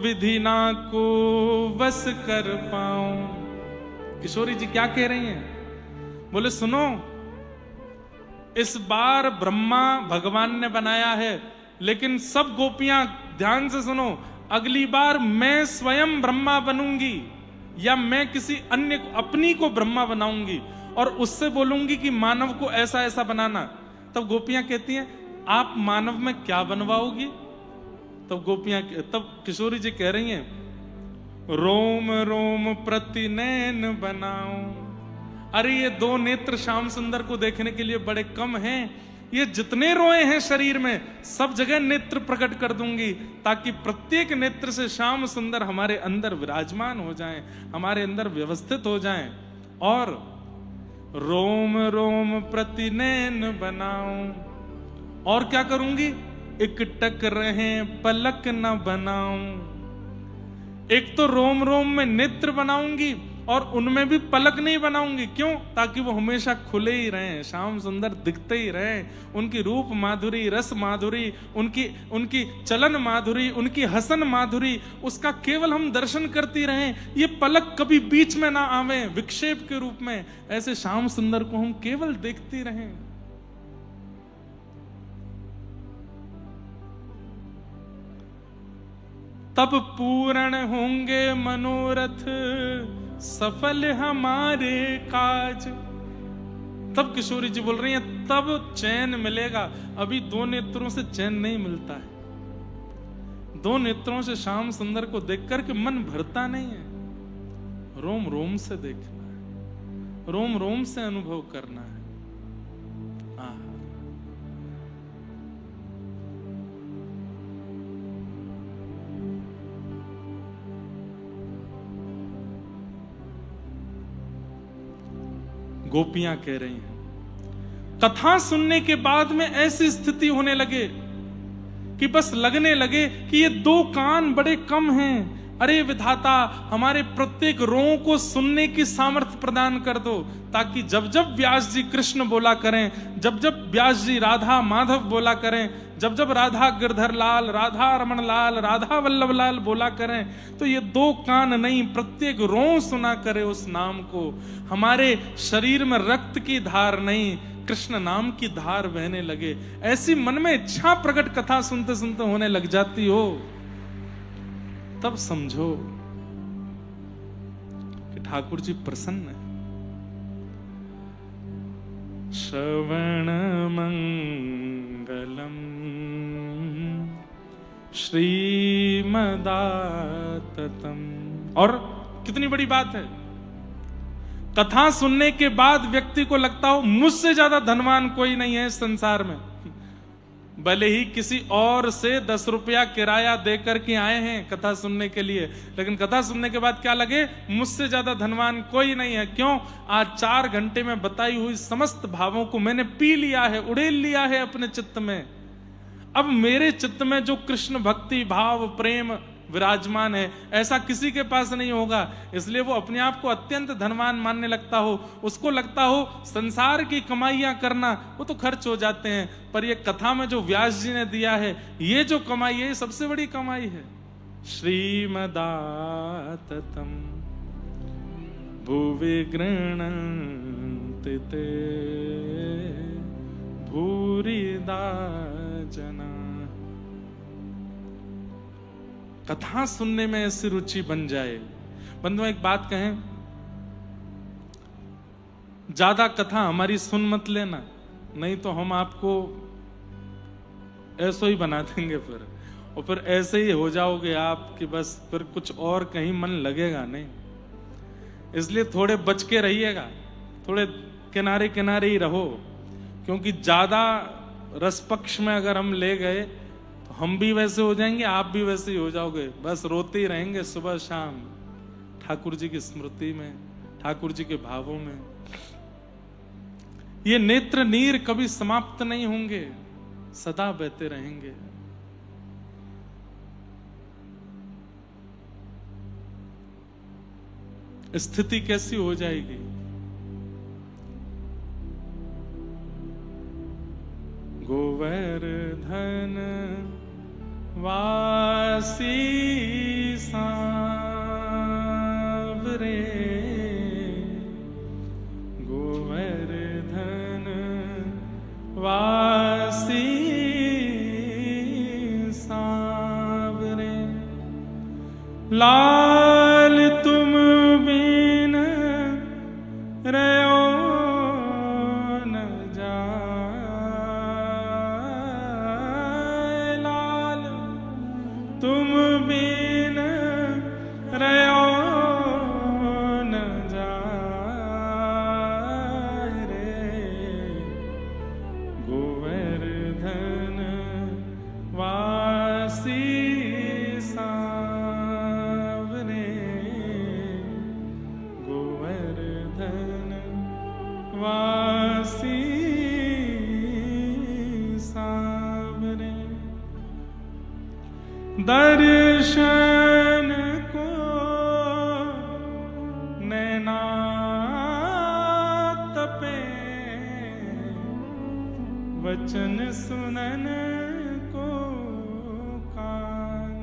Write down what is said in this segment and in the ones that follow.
विधि ना को वस कर पाऊं। किशोरी जी क्या कह रही हैं? बोले सुनो, इस बार ब्रह्मा भगवान ने बनाया है, लेकिन सब गोपियां ध्यान से सुनो, अगली बार मैं स्वयं ब्रह्मा बनूंगी या मैं किसी अन्य को, अपनी को ब्रह्मा बनाऊंगी और उससे बोलूंगी कि मानव को ऐसा ऐसा बनाना। तब गोपियां कहती हैं आप मानव में क्या बनवाओगी? तब किशोरी जी कह रही हैं रोम रोम प्रति नैन बनाऊं। अरे ये 2 नेत्र श्याम सुंदर को देखने के लिए बड़े कम हैं, ये जितने रोए हैं शरीर में सब जगह नेत्र प्रकट कर दूंगी, ताकि प्रत्येक नेत्र से श्याम सुंदर हमारे अंदर विराजमान हो जाएं, हमारे अंदर व्यवस्थित हो जाएं। और रोम रोम प्रति नैन बनाऊं, और क्या करूंगी? इकटक रहे पलक न बनाऊं। एक तो रोम रोम में नेत्र बनाऊंगी और उनमें भी पलक नहीं बनाऊंगी। क्यों? ताकि वो हमेशा खुले ही रहें, श्याम सुंदर दिखते ही रहें। उनकी रूप माधुरी, रस माधुरी, उनकी चलन माधुरी, उनकी हसन माधुरी, उसका केवल हम दर्शन करती रहें। ये पलक कभी बीच में ना आवे विक्षेप के रूप में, ऐसे श्याम सुंदर को हम केवल देखती रहें। तब पूर्ण होंगे मनोरथ, सफल हमारे काज। तब किशोरी जी बोल रही हैं तब चैन मिलेगा। अभी 2 नेत्रों से चैन नहीं मिलता है। 2 नेत्रों से श्याम सुंदर को देखकर के मन भरता नहीं है। रोम रोम से देखना है, रोम रोम से अनुभव करना है। गोपियां कह रही हैं कथा सुनने के बाद में ऐसी स्थिति होने लगे कि बस लगने लगे कि ये 2 कान बड़े कम हैं। अरे विधाता, हमारे प्रत्येक रों को सुनने की सामर्थ्य प्रदान कर दो, ताकि जब जब व्यास जी कृष्ण बोला करें, जब जब व्यास जी राधा माधव बोला करें, जब जब राधा गिरधर लाल, राधा रमन लाल, राधा वल्लभ लाल बोला करें, तो ये 2 कान नहीं, प्रत्येक रों सुना करे उस नाम को। हमारे शरीर में रक्त की धार नहीं, कृष्ण नाम की धार बहने लगे। ऐसी मन में इच्छा प्रकट कथा सुनते सुनते होने लग जाती हो, तब समझो कि ठाकुर जी प्रसन्न है। श्रवण मंगलम श्रीमदाततम। और कितनी बड़ी बात है, कथा सुनने के बाद व्यक्ति को लगता हो मुझसे ज्यादा धनवान कोई नहीं है इस संसार में। भले ही किसी और से 10 रुपया किराया देकर के आए हैं कथा सुनने के लिए, लेकिन कथा सुनने के बाद क्या लगे, मुझसे ज्यादा धनवान कोई नहीं है। क्यों? आज 4 घंटे में बताई हुई समस्त भावों को मैंने पी लिया है, उड़ेल लिया है अपने चित्त में। अब मेरे चित्त में जो कृष्ण भक्ति भाव प्रेम विराजमान है, ऐसा किसी के पास नहीं होगा। इसलिए वो अपने आप को अत्यंत धनवान मानने लगता हो। उसको लगता हो संसार की कमाइयां करना वो तो खर्च हो जाते हैं, पर ये कथा में जो व्यास जी ने दिया है, ये जो कमाई है, ये सबसे बड़ी कमाई है। श्रीमदाततम भुवि गृह्णन्ति ते भूरिदा जना। कथा सुनने में ऐसी रुचि बन जाए। बंधुओं एक बात कहें, ज्यादा कथा हमारी सुन मत लेना, नहीं तो हम आपको ऐसा ही बना देंगे फिर, और फिर ऐसे ही हो जाओगे आप कि बस फिर कुछ और कहीं मन लगेगा नहीं। इसलिए थोड़े बच के रहिएगा, थोड़े किनारे किनारे ही रहो, क्योंकि ज्यादा रस पक्ष में अगर हम ले गए तो हम भी वैसे हो जाएंगे, आप भी वैसे ही हो जाओगे। बस रोते ही रहेंगे सुबह शाम ठाकुर जी की स्मृति में, ठाकुर जी के भावों में। ये नेत्र नीर कभी समाप्त नहीं होंगे, सदा बहते रहेंगे। स्थिति कैसी हो जाएगी? गोवर्धन वासी लाल तुम बिन रहो न जाए, लाल तुम बिन रहो न जाए रे, गोवर्धन वासी वासी सावरे, दर्शन को नैना तपे, वचन सुनन को कान,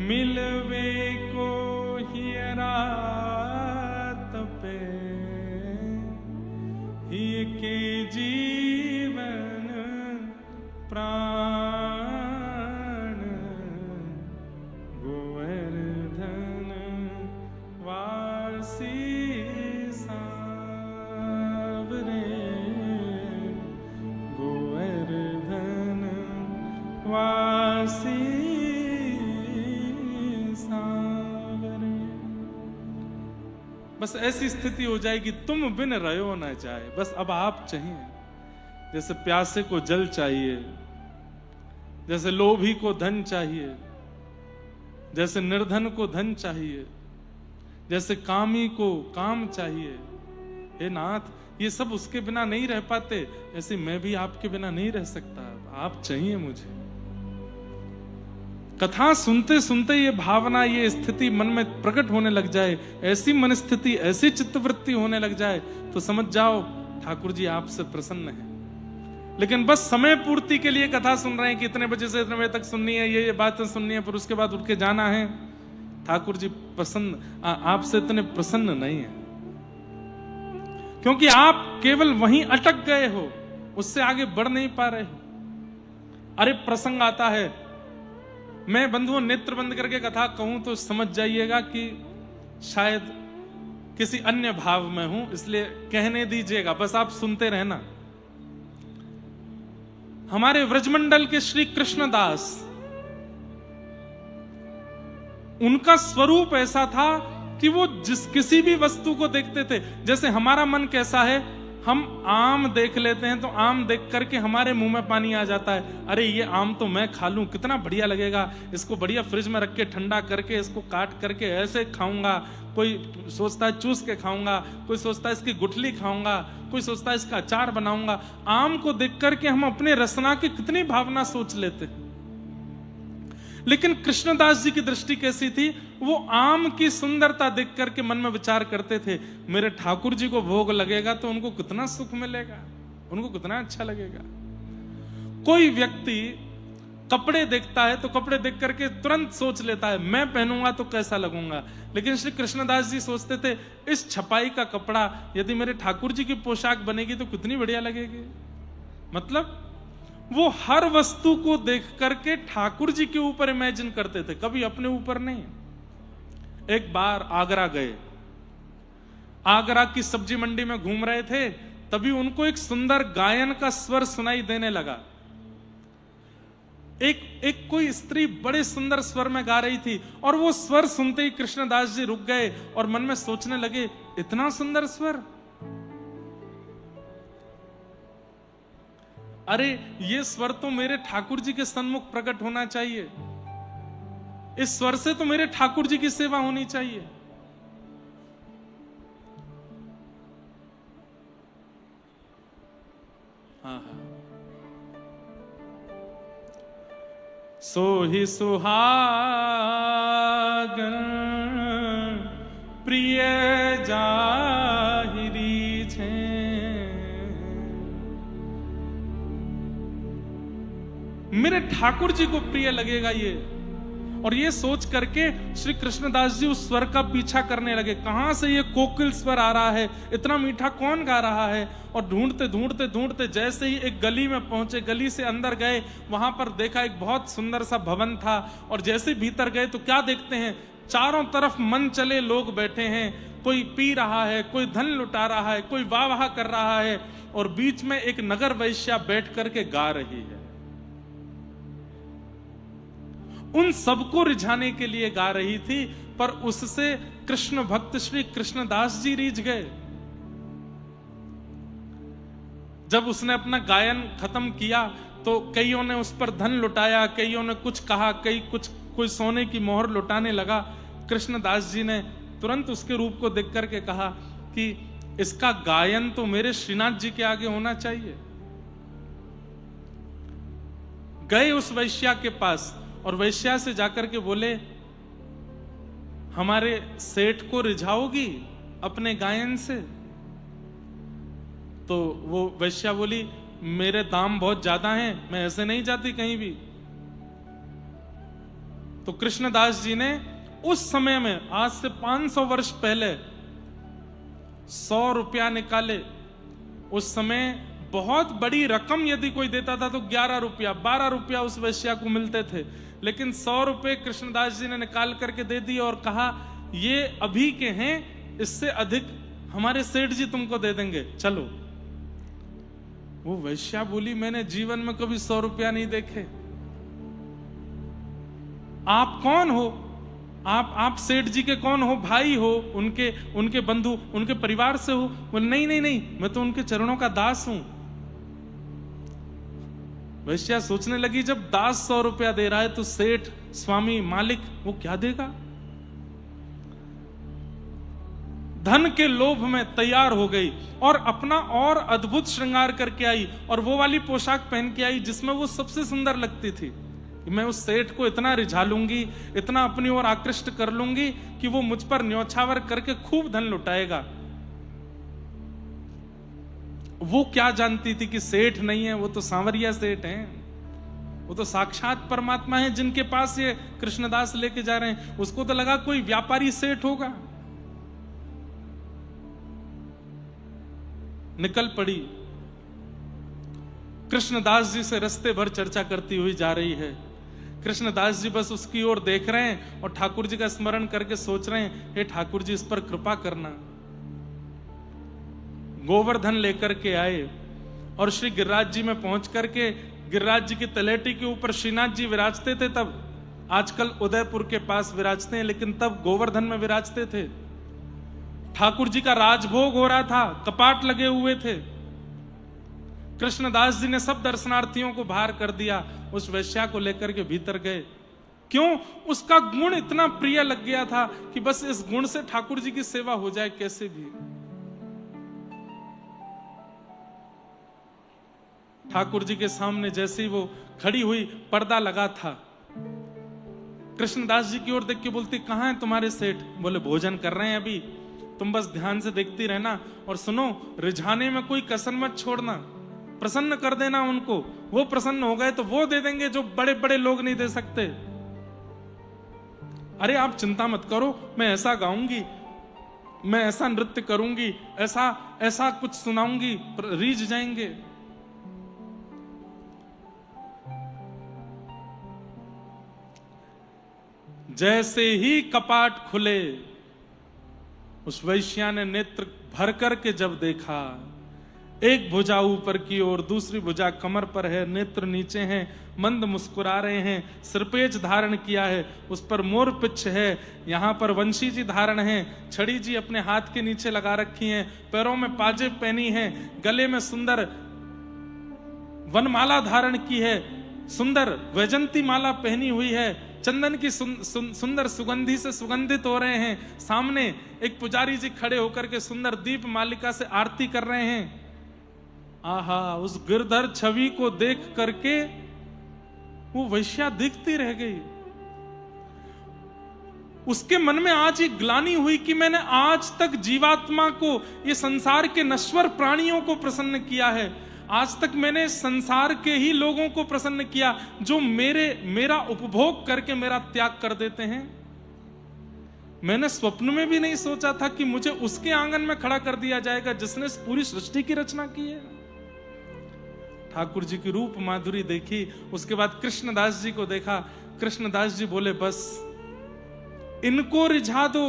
मिलवे को हियरा तपे, ही के जीवन प्राण, गोवर्धन वासी सावरे, गोवर्धन वासी सावरे। बस ऐसी स्थिति हो जाएगी, तुम बिन रहो न जाए, बस अब आप चाहिए। जैसे प्यासे को जल चाहिए, जैसे लोभी को धन चाहिए, जैसे निर्धन को धन चाहिए, जैसे कामी को काम चाहिए। हे नाथ, ये सब उसके बिना नहीं रह पाते, ऐसे मैं भी आपके बिना नहीं रह सकता, आप चाहिए मुझे। कथा सुनते सुनते ये भावना, ये स्थिति मन में प्रकट होने लग जाए, ऐसी मन स्थिति, ऐसी चित्तवृत्ति होने लग जाए, तो समझ जाओ ठाकुर जी आपसे प्रसन्न हैं। लेकिन बस समय पूर्ति के लिए कथा सुन रहे हैं कि इतने बजे से इतने बजे तक सुननी है, ये बातें सुननी है, फिर उसके बाद उठ के जाना है। ठाकुर जी प्रसन्न आपसे इतने प्रसन्न नहीं है, क्योंकि आप केवल वहीं अटक गए हो, उससे आगे बढ़ नहीं पा रहे हो। अरे प्रसंग आता है, मैं बंधुओं नेत्र बंद करके कथा कहूं तो समझ जाइएगा कि शायद किसी अन्य भाव में हूं, इसलिए कहने दीजिएगा, बस आप सुनते रहना। हमारे व्रजमंडल के श्री कृष्णदास, उनका स्वरूप ऐसा था कि वो किसी भी वस्तु को देखते थे। जैसे हमारा मन कैसा है, हम आम देख लेते हैं तो आम देख करके हमारे मुंह में पानी आ जाता है, अरे ये आम तो मैं खा लूं, कितना बढ़िया लगेगा, इसको बढ़िया फ्रिज में रख के ठंडा करके इसको काट करके ऐसे खाऊंगा। कोई सोचता है चूस के खाऊंगा, कोई सोचता है इसकी गुठली खाऊंगा, कोई सोचता है इसका अचार बनाऊंगा। आम को देख करके हम अपने रसना की कितनी भावना सोच लेते हैं। लेकिन कृष्णदास जी की दृष्टि कैसी थी, वो आम की सुंदरता देख करके मन में विचार करते थे, मेरे ठाकुर जी को भोग लगेगा तो उनको कितना सुख मिलेगा, उनको कितना अच्छा लगेगा। कोई व्यक्ति कपड़े देखता है तो कपड़े देख करके तुरंत सोच लेता है, मैं पहनूंगा तो कैसा लगूंगा। लेकिन श्री कृष्णदास जी सोचते थे, इस छपाई का कपड़ा यदि मेरे ठाकुर जी की पोशाक बनेगी तो कितनी बढ़िया लगेगी। मतलब वो हर वस्तु को देख करके ठाकुर जी के ऊपर इमेजिन करते थे, कभी अपने ऊपर नहीं। एक बार आगरा गए, आगरा की सब्जी मंडी में घूम रहे थे, तभी उनको एक सुंदर गायन का स्वर सुनाई देने लगा। एक कोई स्त्री बड़े सुंदर स्वर में गा रही थी, और वो स्वर सुनते ही कृष्णदास जी रुक गए और मन में सोचने लगे, इतना सुंदर स्वर, अरे ये स्वर तो मेरे ठाकुर जी के सन्मुख प्रकट होना चाहिए, इस स्वर से तो मेरे ठाकुर जी की सेवा होनी चाहिए। हाँ हाँ, सो ही सुहागन प्रिय जाहिरी छे, मेरे ठाकुर जी को प्रिय लगेगा ये, और ये सोच करके श्री कृष्णदास जी उस स्वर का पीछा करने लगे, कहां से ये कोकिल स्वर आ रहा है, इतना मीठा कौन गा रहा है। और ढूंढते ढूंढते ढूंढते जैसे ही एक गली में पहुंचे, गली से अंदर गए, वहां पर देखा एक बहुत सुंदर सा भवन था। और जैसे भीतर गए तो क्या देखते हैं, चारों तरफ मन चले लोग बैठे हैं, कोई पी रहा है, कोई धन लुटा रहा है, कोई वाह वाह कर रहा है, और बीच में एक नगर वैश्या बैठ करके गा रही है। उन सबको रिझाने के लिए गा रही थी, पर उससे कृष्ण भक्त श्री कृष्णदास जी रीझ गए। जब उसने अपना गायन खत्म किया तो कईयों ने उस पर धन लुटाया, कईयों ने कुछ कहा, कोई सोने की मोहर लुटाने लगा। कृष्णदास जी ने तुरंत उसके रूप को देख करके कहा कि इसका गायन तो मेरे श्रीनाथ जी के आगे होना चाहिए। गए उस वैश्या के पास और वैश्या से जाकर के बोले, हमारे सेठ को रिझाओगी अपने गायन से? तो वो वैश्या बोली, मेरे दाम बहुत ज्यादा हैं, मैं ऐसे नहीं जाती कहीं भी। तो कृष्णदास जी ने उस समय में, आज से 500 वर्ष पहले, 100 रुपया निकाले। उस समय बहुत बड़ी रकम यदि कोई देता था तो 11 रुपया 12 रुपया उस वैश्या को मिलते थे, लेकिन 100 रुपए कृष्णदास जी ने निकाल करके दे दिए और कहा, ये अभी के हैं, इससे अधिक हमारे सेठ जी तुमको दे देंगे, चलो। वो वैश्या बोली, मैंने जीवन में कभी 100 रुपया नहीं देखे। आप कौन हो? आप सेठ जी के कौन हो? भाई हो? उनके बंधु, उनके परिवार से हो? बोले, नहीं नहीं नहीं, मैं तो उनके चरणों का दास हूं। वैश्या सोचने लगी, जब दास 100 रुपया दे रहा है तो सेठ, स्वामी, मालिक वो क्या देगा? धन के लोभ में तैयार हो गई और अपना और अद्भुत श्रृंगार करके आई, और वो वाली पोशाक पहन के आई जिसमें वो सबसे सुंदर लगती थी। मैं उस सेठ को इतना रिझा लूंगी, इतना अपनी ओर आकृष्ट कर लूंगी कि वो मुझ पर न्योछावर करके खूब धन लुटाएगा। वो क्या जानती थी कि सेठ नहीं है, वो तो सांवरिया सेठ हैं, वो तो साक्षात परमात्मा है जिनके पास ये कृष्णदास लेके जा रहे हैं। उसको तो लगा कोई व्यापारी सेठ होगा। निकल पड़ी, कृष्णदास जी से रास्ते भर चर्चा करती हुई जा रही है। कृष्णदास जी बस उसकी ओर देख रहे हैं और ठाकुर जी का स्मरण करके सोच रहे हैं, हे ठाकुर जी इस पर कृपा करना। गोवर्धन लेकर के आए और श्री गिरिराज जी में पहुंच करके, गिरिराज जी की तलेटी के ऊपर श्रीनाथ जी विराजते थे तब, आजकल उदयपुर के पास विराजते हैं, लेकिन तब गोवर्धन में विराजते थे। ठाकुर जी का राजभोग हो रहा था, कपाट लगे हुए थे। कृष्णदास जी ने सब दर्शनार्थियों को बाहर कर दिया, उस वैश्या को लेकर के भीतर गए। क्यों? उसका गुण इतना प्रिय लग गया था कि बस इस गुण से ठाकुर जी की सेवा हो जाए कैसे भी। ठाकुर जी के सामने जैसे ही वो खड़ी हुई, पर्दा लगा था। कृष्णदास जी की ओर देख के बोलती, कहां है तुम्हारे सेठ? बोले, भोजन कर रहे हैं अभी, तुम बस ध्यान से देखती रहना, और सुनो, रिझाने में कोई कसर मत छोड़ना, प्रसन्न कर देना उनको। वो प्रसन्न हो गए तो वो दे देंगे जो बड़े बड़े लोग नहीं दे सकते। अरे आप चिंता मत करो, मैं ऐसा गाऊंगी, मैं ऐसा नृत्य करूंगी, ऐसा ऐसा कुछ सुनाऊंगी, रीझ जाएंगे। जैसे ही कपाट खुले, उस वैश्या ने नेत्र भर करके जब देखा, एक भुजा ऊपर की ओर, दूसरी भुजा कमर पर है, नेत्र नीचे हैं, मंद मुस्कुरा रहे हैं, सिरपेज धारण किया है, उस पर मोर पिच्छ है, यहाँ पर वंशी जी धारण है, छड़ी जी अपने हाथ के नीचे लगा रखी हैं, पैरों में पाजेब पहनी है, गले में सुंदर वनमाला धारण की है, सुंदर वैजंती माला पहनी हुई है, चंदन की सुंदर सुगंधी से सुगंधित हो रहे हैं। सामने एक पुजारी जी खड़े होकर के सुंदर दीप मालिका से आरती कर रहे हैं। आहा, उस गिरधर छवि को देख करके वो वैश्या दिखती रह गई। उसके मन में आज एक ग्लानि हुई कि मैंने आज तक जीवात्मा को, ये संसार के नश्वर प्राणियों को प्रसन्न किया है, आज तक मैंने संसार के ही लोगों को प्रसन्न किया जो मेरा उपभोग करके मेरा त्याग कर देते हैं। मैंने स्वप्न में भी नहीं सोचा था कि मुझे उसके आंगन में खड़ा कर दिया जाएगा जिसने पूरी सृष्टि की रचना की है। ठाकुर जी की रूप माधुरी देखी, उसके बाद कृष्णदास जी को देखा। कृष्णदास जी बोले बस इनको रिझा दो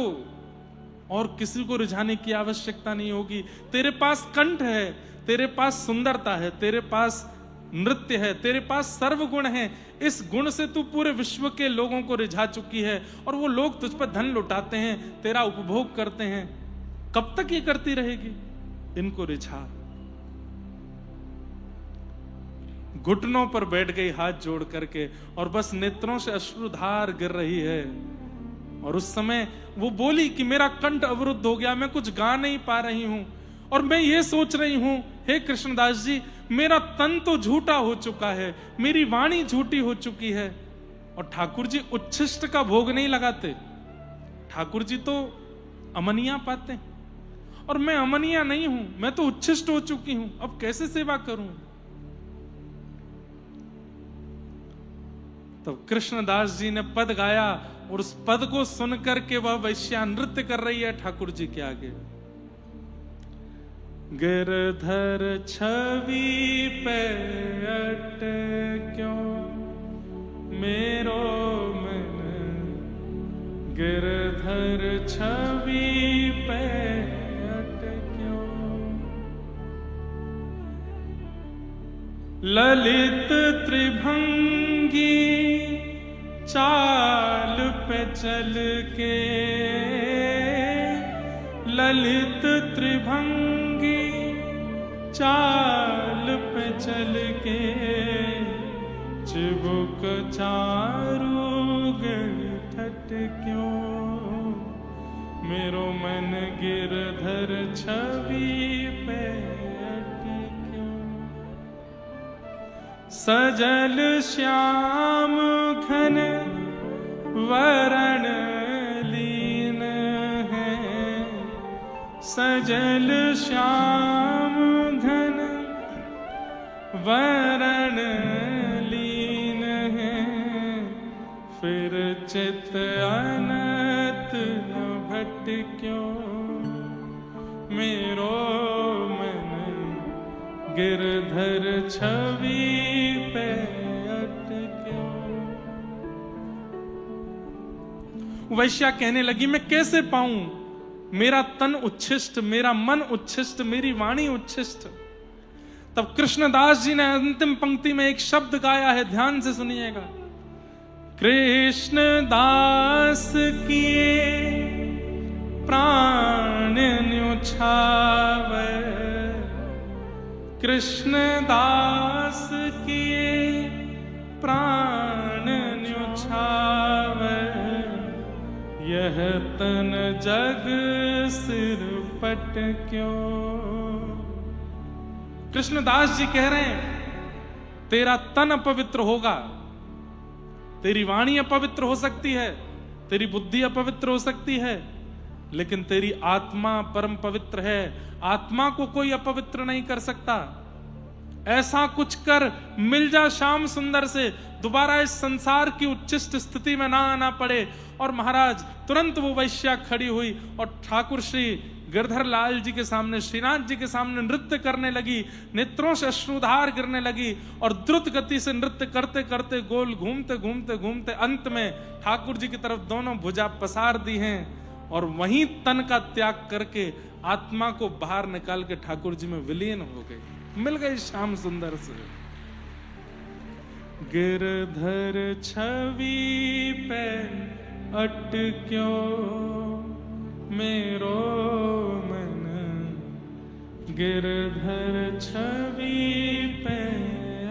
और किसी को रिझाने की आवश्यकता नहीं होगी। तेरे पास कंठ है, तेरे पास सुंदरता है, तेरे पास नृत्य है, तेरे पास सर्वगुण है। इस गुण से तू पूरे विश्व के लोगों को रिझा चुकी है और वो लोग तुझ पर धन लुटाते हैं, तेरा उपभोग करते हैं। कब तक ये करती रहेगी? इनको रिझा। घुटनों पर बैठ गई हाथ जोड़ करके और बस नेत्रों से अश्रुधार गिर रही है। और उस समय वो बोली कि मेरा कंठ अवरुद्ध हो गया, मैं कुछ गा नहीं पा रही हूं और मैं ये सोच रही हूं, हे कृष्णदास जी, मेरा तन तो झूठा हो चुका है, मेरी वाणी झूठी हो चुकी है। और ठाकुर जी उच्छिष्ट का भोग नहीं लगाते, ठाकुर जी तो अमनिया पाते और मैं अमनिया नहीं हूं, मैं तो उच्छिष्ट हो चुकी हूं, अब कैसे सेवा करूं? तब कृष्णदास जी ने पद गाया और उस पद को सुनकर के वह वैश्या नृत्य कर रही है ठाकुर जी के आगे। गिरधर छवि पे अटक्यो मेरो मन, गिरधर छवि पे अटक्यो। ललित त्रिभंगी चाल पे चल के, ललित त्रिभंगी चाल पे चल के, चिबुक चारू गण ठटक्यो मेरो मन गिरधर छवि पे अटक्यो। सजल श्याम घन वरण लीन है, सजल श्याम घन वरण लीन है, फिर चित अनत न भटक्यो मेरो मन गिरधर छवि पे अटक्यो। वैश्या कहने लगी मैं कैसे पाऊं, मेरा तन उच्छिष्ट, मेरा मन उच्छिष्ट, मेरी वाणी उच्छिष्ट। तब कृष्णदास जी ने अंतिम पंक्ति में एक शब्द गाया है, ध्यान से सुनिएगा। कृष्णदास किए प्राण न्योछावे, कृष्णदास किए प्राण न्योछावे, यह तन जग सिर पटक्यो। कृष्णदास जी कह रहे हैं तेरा तन अपवित्र होगा, तेरी वाणी अपवित्र हो सकती है, तेरी बुद्धि अपवित्र हो सकती है, लेकिन तेरी आत्मा परम पवित्र है। आत्मा को कोई अपवित्र नहीं कर सकता। ऐसा कुछ कर मिल जा श्याम सुंदर से, दोबारा इस संसार की उच्चिष्ट स्थिति में ना आना पड़े। और महाराज तुरंत वो वैश्या खड़ी हुई और ठाकुर श्री गिरधर लाल जी के सामने, श्रीनाथ जी के सामने नृत्य करने लगी, नेत्रों से अश्रुधार गिरने लगी और द्रुत गति से नृत्य करते करते गोल घूमते घूमते घूमते अंत में ठाकुर जी की तरफ दोनों भुजा पसार दी हैं और वहीं तन का त्याग करके आत्मा को बाहर निकाल के ठाकुर जी में विलीन हो गई, मिल गई श्याम सुंदर से। गिरधर छवि पे अटक्यो मेरो मन, गिरधर छवि पे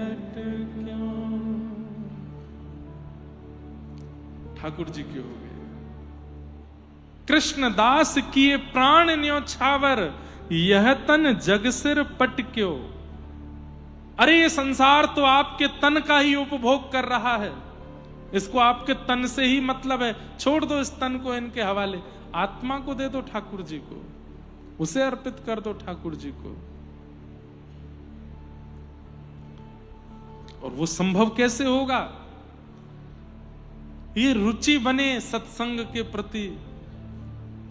अटक्यो। ठाकुर जी की हो गए। कृष्णदास किए प्राण न्योछावर, यह तन जग सिर पटक्यो। अरे ये संसार तो आपके तन का ही उपभोग कर रहा है, इसको आपके तन से ही मतलब है। छोड़ दो इस तन को इनके हवाले, आत्मा को दे दो ठाकुर जी को, उसे अर्पित कर दो ठाकुर जी को। और वो संभव कैसे होगा? ये रुचि बने सत्संग के प्रति,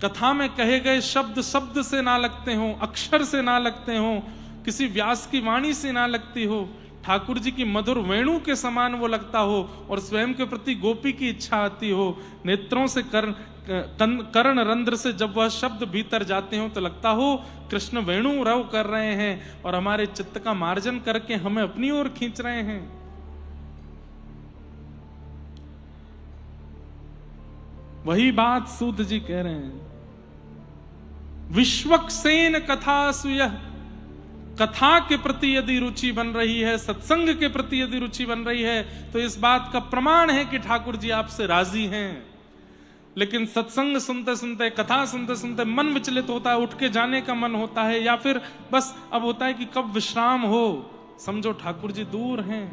कथा में कहे गए शब्द शब्द से ना लगते हो, अक्षर से ना लगते हो, किसी व्यास की वाणी से ना लगती हो, ठाकुर जी की मधुर वेणु के समान वो लगता हो और स्वयं के प्रति गोपी की इच्छा आती हो, नेत्रों से कर्ण रंध्र से जब वह शब्द भीतर जाते हो तो लगता हो कृष्ण वेणु रव कर रहे हैं और हमारे चित्त का मार्जन करके हमें अपनी ओर खींच रहे हैं। वही बात सूत जी कह रहे हैं, विश्वक्सेन कथा सुयः, कथा के प्रति यदि रुचि बन रही है, सत्संग के प्रति यदि रुचि बन रही है, तो इस बात का प्रमाण है कि ठाकुर जी आपसे राजी हैं। लेकिन सत्संग सुनते सुनते, कथा सुनते सुनते मन विचलित होता है, उठ के जाने का मन होता है, या फिर बस अब होता है कि कब विश्राम हो, समझो ठाकुर जी दूर हैं,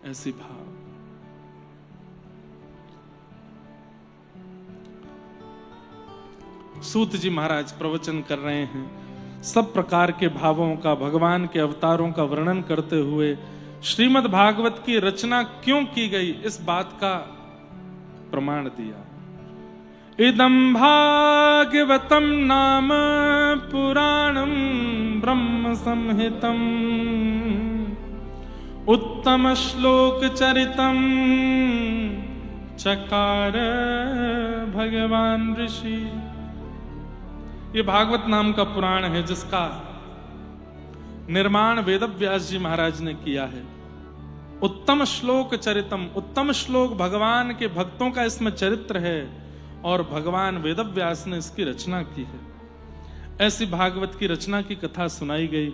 ऐसी भाव। सूत जी महाराज प्रवचन कर रहे हैं, सब प्रकार के भावों का, भगवान के अवतारों का वर्णन करते हुए श्रीमद् भागवत की रचना क्यों की गई इस बात का प्रमाण दिया। इदं भागवतम नाम पुराणम ब्रह्म संहितम उत्तम श्लोक चरितम चकार भगवान ऋषि। ये भागवत नाम का पुराण है जिसका निर्माण वेदव्यास जी महाराज ने किया है। उत्तम श्लोक चरितम, उत्तम श्लोक भगवान के भक्तों का इसमें चरित्र है और भगवान वेदव्यास ने इसकी रचना की है। ऐसी भागवत की रचना की कथा सुनाई गई।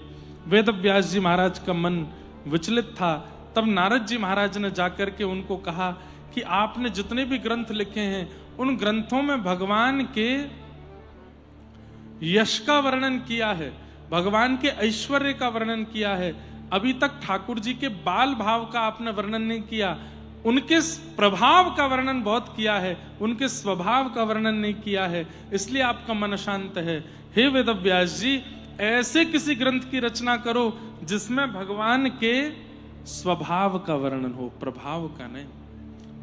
वेदव्यास जी महाराज का मन विचलित था। तब नारद जी महाराज ने जाकर के उनको कहा कि आपने जितने भी ग्रंथ लिखे हैं उन ग्रंथों में भगवान के यश का वर्णन किया है, भगवान के ऐश्वर्य का वर्णन किया है, अभी तक ठाकुर जी के बाल भाव का आपने वर्णन नहीं किया, उनके प्रभाव का वर्णन बहुत किया है, उनके स्वभाव का वर्णन नहीं किया है, इसलिए आपका मन अशांत है। हे वेदव्यास जी, ऐसे किसी ग्रंथ की रचना करो जिसमें भगवान के स्वभाव का वर्णन हो, प्रभाव का नहीं।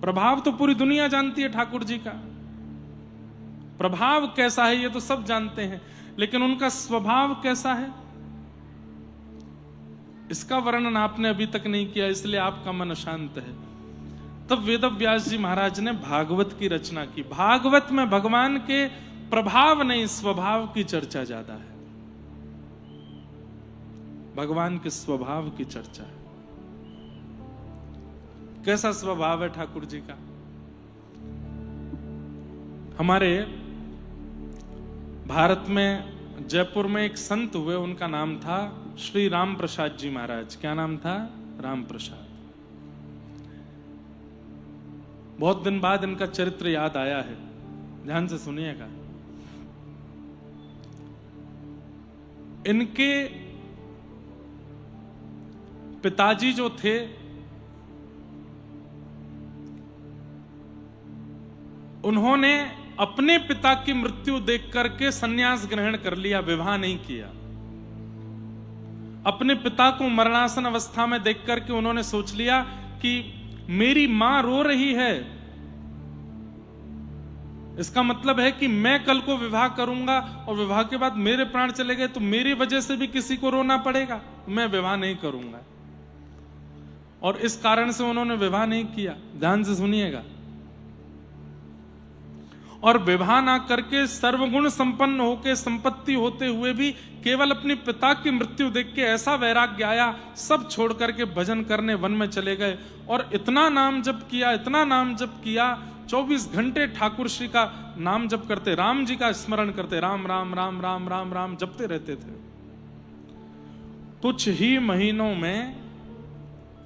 प्रभाव तो पूरी दुनिया जानती है ठाकुर जी का, प्रभाव कैसा है ये तो सब जानते हैं, लेकिन उनका स्वभाव कैसा है इसका वर्णन आपने अभी तक नहीं किया, इसलिए आपका मन अशांत है। तब वेदव्यास जी महाराज ने भागवत की रचना की। भागवत में भगवान के प्रभाव नहीं, स्वभाव की चर्चा ज्यादा है, भगवान के स्वभाव की चर्चा है। कैसा स्वभाव है ठाकुर जी का? हमारे भारत में जयपुर में एक संत हुए, उनका नाम था श्री राम प्रसाद जी महाराज। क्या नाम था? राम प्रसाद। बहुत दिन बाद इनका चरित्र याद आया है, ध्यान से सुनिएगा। इनके पिताजी जो थे उन्होंने अपने पिता की मृत्यु देख करके संन्यास ग्रहण कर लिया, विवाह नहीं किया। अपने पिता को मरणासन अवस्था में देख करके उन्होंने सोच लिया कि मेरी मां रो रही है, इसका मतलब है कि मैं कल को विवाह करूंगा और विवाह के बाद मेरे प्राण चले गए तो मेरी वजह से भी किसी को रोना पड़ेगा, मैं विवाह नहीं करूंगा। और इस कारण से उन्होंने विवाह नहीं किया। ध्यान से सुनिएगा। और विवाह ना करके सर्वगुण संपन्न होके संपत्ति होते हुए भी केवल अपने पिता की मृत्यु देख के ऐसा वैराग्य आया, सब छोड़ करके भजन करने वन में चले गए और इतना नाम जप किया, इतना नाम जप किया, 24 घंटे ठाकुर श्री का नाम जप करते, राम जी का स्मरण करते, राम राम राम राम राम राम जपते रहते थे। कुछ ही महीनों में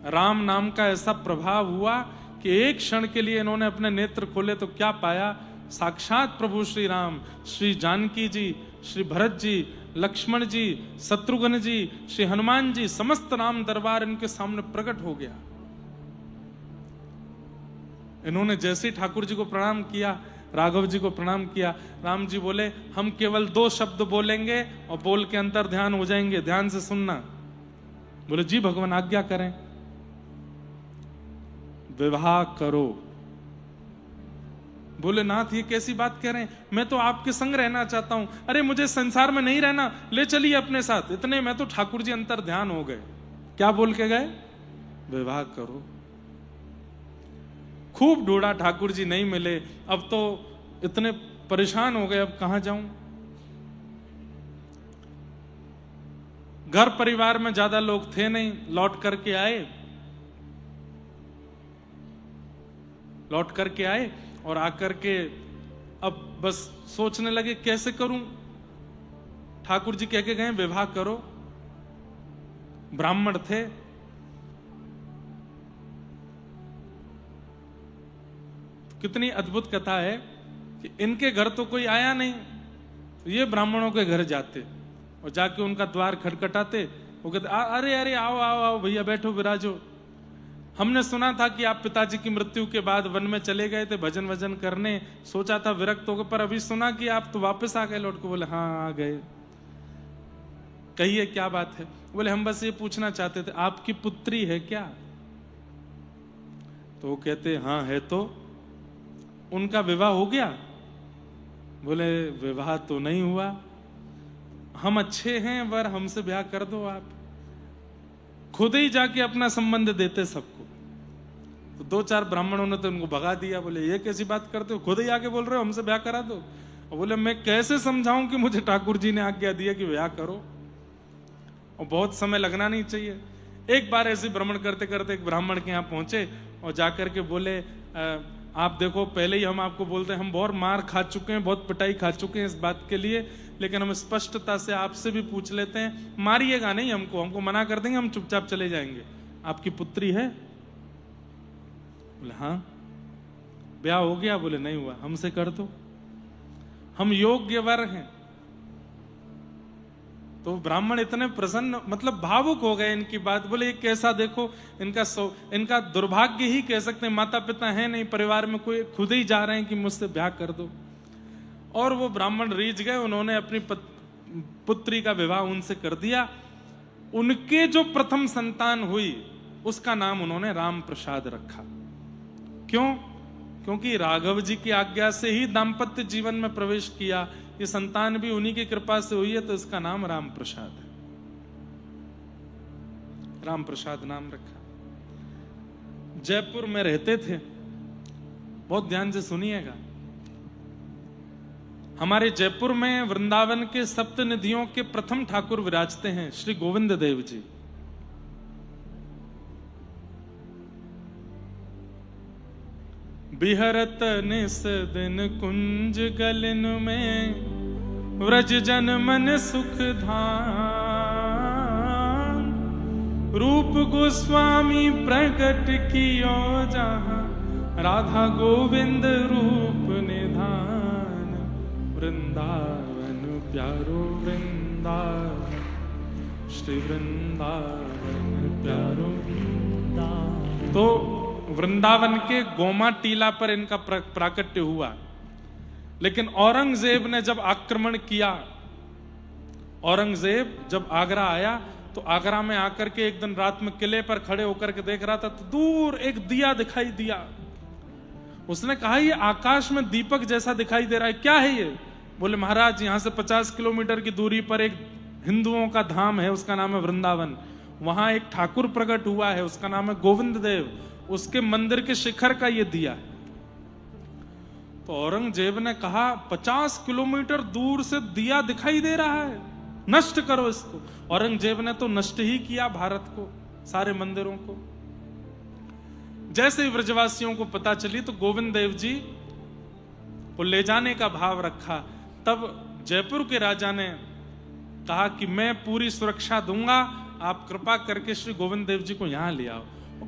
राम नाम का ऐसा प्रभाव हुआ कि एक क्षण के लिए इन्होंने अपने नेत्र खोले तो क्या पाया? साक्षात प्रभु श्री राम, श्री जानकी जी, श्री भरत जी, लक्ष्मण जी, शत्रुघ्न जी, श्री हनुमान जी, समस्त राम दरबार इनके सामने प्रकट हो गया। इन्होंने जैसे ठाकुर जी को प्रणाम किया, राघव जी को प्रणाम किया, राम जी बोले हम केवल 2 शब्द बोलेंगे और बोल के अंतर ध्यान हो जाएंगे, ध्यान से सुनना। बोले जी भगवान आज्ञा करें। विवाह करो। बोले नाथ ये कैसी बात कह रहे हैं, मैं तो आपके संग रहना चाहता हूं। अरे मुझे संसार में नहीं रहना, ले चलिए अपने साथ। इतने में तो ठाकुर जी अंतर ध्यान हो गए। क्या बोल के गए? विवाह करो। खूब ढूंढा, ठाकुर जी नहीं मिले। अब तो इतने परेशान हो गए, अब कहां जाऊं। घर परिवार में ज्यादा लोग थे नहीं, लौट करके आए और आकर के अब बस सोचने लगे कैसे करूं। ठाकुर जी कह के गए विवाह करो। ब्राह्मण थे। कितनी अद्भुत कथा है कि इनके घर तो कोई आया नहीं, ये ब्राह्मणों के घर जाते और जाके उनका द्वार खटखटाते। वो कहते अरे अरे आओ आओ आओ भैया, बैठो विराजो। हमने सुना था कि आप पिताजी की मृत्यु के बाद वन में चले गए थे भजन वजन करने, सोचा था विरक्त होकर, पर अभी सुना कि आप तो वापस आ गए लौट के। बोले हाँ आ गए। कहिए क्या बात है? बोले हम बस ये पूछना चाहते थे आपकी पुत्री है क्या? तो वो कहते हाँ है। तो उनका विवाह हो गया? बोले विवाह तो नहीं हुआ, हम अच्छे हैं वर हमसे ब्याह कर दो आप। खुद ही जाके अपना संबंध देते सबको। तो 2-4 ब्राह्मणों ने तो उनको भगा दिया। बोले ये कैसी बात करते हो, खुद ही आके बोल रहे हो हमसे ब्याह करा दो। और बोले मैं कैसे समझाऊं कि मुझे ठाकुर जी ने आज्ञा दिया कि ब्याह करो, और बहुत समय लगना नहीं चाहिए। एक बार ऐसे भ्रमण करते करते एक ब्राह्मण के यहाँ पहुंचे और जाकर के बोले आप देखो पहले ही हम आपको बोलते हैं, हम बहुत मार खा चुके हैं, बहुत पिटाई खा चुके हैं इस बात के लिए, लेकिन हम स्पष्टता से आपसे भी पूछ लेते हैं, मारिएगा नहीं हमको मना कर देंगे, हम चुपचाप चले जाएंगे। आपकी पुत्री है? बोले हाँ। ब्याह हो गया? बोले नहीं हुआ। हमसे कर दो, हम योग्य वर हैं। तो ब्राह्मण इतने प्रसन्न, मतलब भावुक हो गए इनकी बात। बोले ये कैसा, देखो इनका दुर्भाग्य ही कह सकते हैं, माता पिता है नहीं परिवार में कोई, खुद ही जा रहे हैं कि मुझसे ब्याह कर दो। और वो ब्राह्मण रीझ गए, उन्होंने अपनी पुत्री का विवाह उनसे कर दिया। उनके जो प्रथम संतान हुई उसका नाम उन्होंने राम प्रसाद रखा। क्यों? क्योंकि राघव जी की आज्ञा से ही दाम्पत्य जीवन में प्रवेश किया, ये संतान भी उन्हीं की कृपा से हुई है, तो इसका नाम राम प्रसाद है। राम प्रसाद नाम रखा। जयपुर में रहते थे। बहुत ध्यान से सुनिएगा। हमारे जयपुर में वृंदावन के सप्त निधियों के प्रथम ठाकुर विराजते हैं श्री गोविंद देव जी। बिहरत निस दिन कुंज गलिन में, व्रज जन मन सुख धाम। रूप गोस्वामी प्रकट कियो जहां, राधा गोविंद रूप निधान। वृंदावन प्यारो वृंदावन, श्री वृंदावन प्यारो वृंदावन। तो वृंदावन के गोमा टीला पर इनका प्राकट्य हुआ। लेकिन औरंगजेब ने जब आक्रमण किया, औरंगजेब जब आगरा आया तो आगरा में आकर के एक दिन रात में किले पर खड़े होकर के देख रहा था तो दूर एक दिया दिखाई दिया। उसने कहा ये आकाश में दीपक जैसा दिखाई दे रहा है, क्या है ये? बोले महाराज यहां से 50 किलोमीटर की दूरी पर एक हिंदुओं का धाम है, उसका नाम है वृंदावन। वहां एक ठाकुर प्रकट हुआ है, उसका नाम है गोविंद देव, उसके मंदिर के शिखर का ये दिया। तो औरंगजेब ने कहा 50 किलोमीटर दूर से दिया दिखाई दे रहा है, नष्ट करो इसको। औरंगजेब ने तो नष्ट ही किया भारत को, सारे मंदिरों को। जैसे ही ब्रजवासियों को पता चली तो गोविंद देव जी को ले जाने का भाव रखा। तब जयपुर के राजा ने कहा कि मैं पूरी सुरक्षा दूंगा, आप कृपा करके श्री गोविंद देव जी को यहां ले आओ।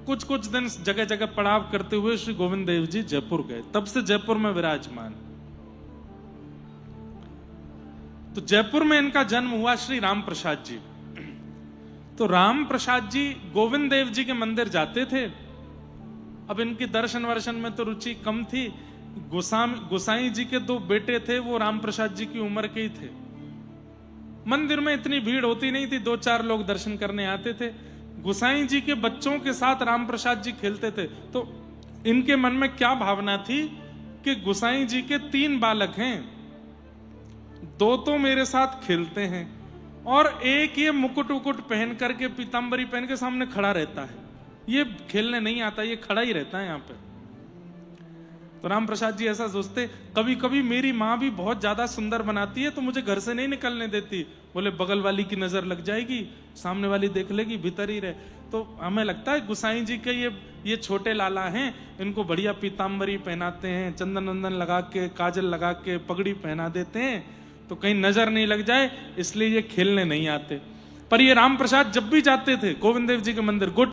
कुछ कुछ दिन जगह जगह पड़ाव करते हुए श्री गोविंद देव जी जयपुर गए। तब से जयपुर में विराजमान। तो जयपुर में इनका जन्म हुआ श्री राम प्रसाद जी। तो राम प्रसाद जी गोविंद देव जी के मंदिर जाते थे। अब इनकी दर्शन वर्शन में तो रुचि कम थी। गोसाई जी के 2 बेटे थे, वो राम प्रसाद जी की उम्र के ही थे। मंदिर में इतनी भीड़ होती नहीं थी, 2-4 लोग दर्शन करने आते थे। गोसाई जी के बच्चों के साथ राम प्रसाद जी खेलते थे, तो इनके मन में क्या भावना थी कि गोसाई जी के 3 बालक हैं, 2 तो मेरे साथ खेलते हैं और एक ये मुकुट उकुट पहन करके पीतांबरी पहन के सामने खड़ा रहता है, ये खेलने नहीं आता, ये खड़ा ही रहता है यहाँ पे। तो राम प्रसाद जी ऐसा सोचते, कभी कभी मेरी माँ भी बहुत ज्यादा सुंदर बनाती है तो मुझे घर से नहीं निकलने देती, बोले बगल वाली की नजर लग जाएगी, सामने वाली देख लेगी, भीतर ही रहे। तो हमें लगता है गोसाई जी के ये छोटे लाला हैं, इनको बढ़िया पीतांबरी पहनाते हैं, चंदन वंदन लगा के, काजल लगा के, पगड़ी पहना देते हैं तो कहीं नजर नहीं लग जाए, इसलिए ये खेलने नहीं आते। पर ये राम प्रसाद जब भी जाते थे गोविंद देव जी के मंदिर, गुड